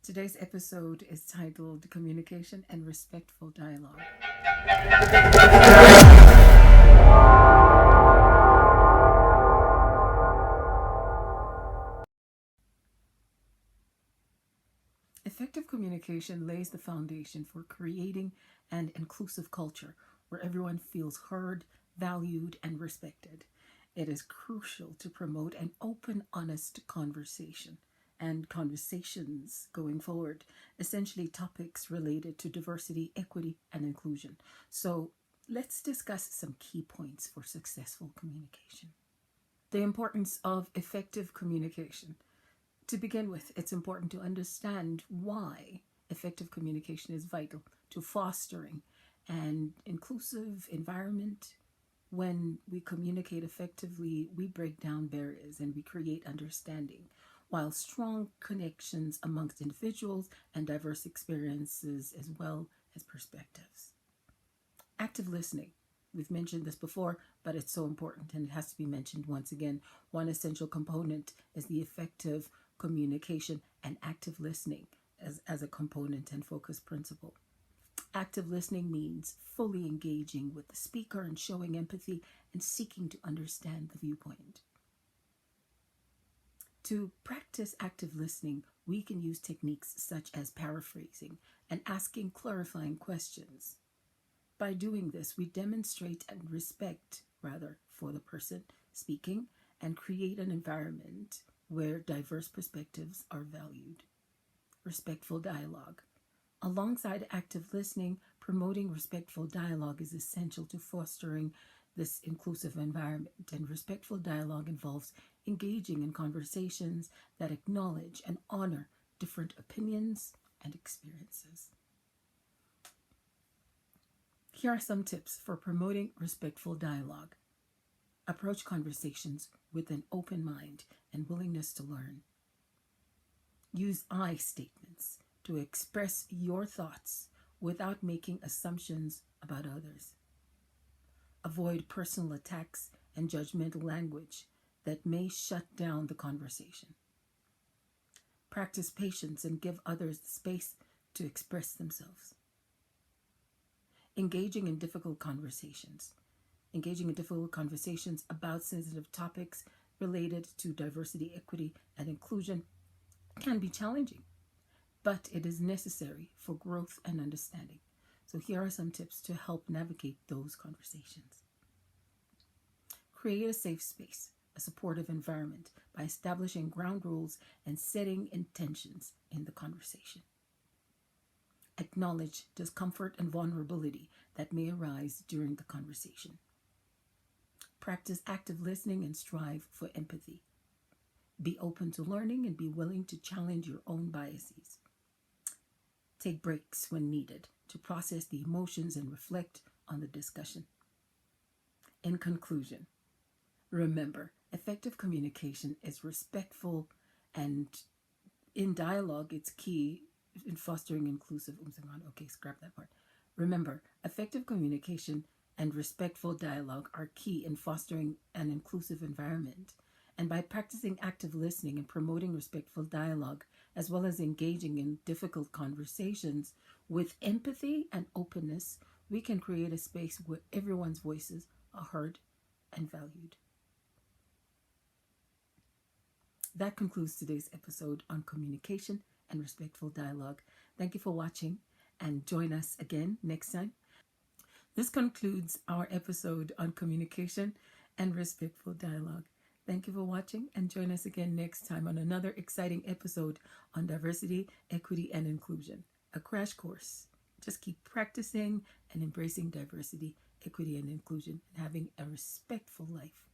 Today's episode is titled Communication and Respectful Dialogue. Effective communication lays the foundation for creating an inclusive culture where everyone feels heard, valued, and respected. It is crucial to promote an open, honest conversation and conversations going forward, essentially topics related to diversity, equity, and inclusion. So let's discuss some key points for successful communication. The importance of effective communication. To begin with, it's important to understand why effective communication is vital to fostering an inclusive environment. When we communicate effectively, we break down barriers and we create understanding, while strong connections amongst individuals and diverse experiences as well as perspectives. Active listening. We've mentioned this before, but it's so important and it has to be mentioned once again. One essential component is the effective communication and active listening as a component and focus principle. Active listening means fully engaging with the speaker and showing empathy and seeking to understand the viewpoint. To practice active listening, we can use techniques such as paraphrasing and asking clarifying questions. By doing this, we demonstrate and respect, for the person speaking and create an environment where diverse perspectives are valued. Respectful dialogue. Alongside active listening, promoting respectful dialogue is essential to fostering this inclusive environment. And respectful dialogue involves engaging in conversations that acknowledge and honor different opinions and experiences. Here are some tips for promoting respectful dialogue. Approach conversations with an open mind and willingness to learn. Use I statements to express your thoughts without making assumptions about others. Avoid personal attacks and judgmental language that may shut down the conversation. Practice patience and give others the space to express themselves. Engaging in difficult conversations. Engaging in difficult conversations about sensitive topics related to diversity, equity, and inclusion can be challenging, but it is necessary for growth and understanding. So here are some tips to help navigate those conversations. Create a safe space, a supportive environment by establishing ground rules and setting intentions in the conversation. Acknowledge discomfort and vulnerability that may arise during the conversation. Practice active listening and strive for empathy. Be open to learning and be willing to challenge your own biases. Take breaks when needed to process the emotions and reflect on the discussion. In conclusion, remember, effective communication is respectful, and in dialogue, it's key in fostering inclusive. Scrap that part. Remember, effective communication and respectful dialogue are key in fostering an inclusive environment. And by practicing active listening and promoting respectful dialogue, as well as engaging in difficult conversations with empathy and openness, we can create a space where everyone's voices are heard and valued. That concludes today's episode on communication and respectful dialogue. Thank you for watching, and join us again next time. This concludes our episode on communication and respectful dialogue. Thank you for watching, and join us again next time on another exciting episode on diversity, equity, and inclusion. A crash course. Just keep practicing and embracing diversity, equity, and inclusion, and having a respectful life.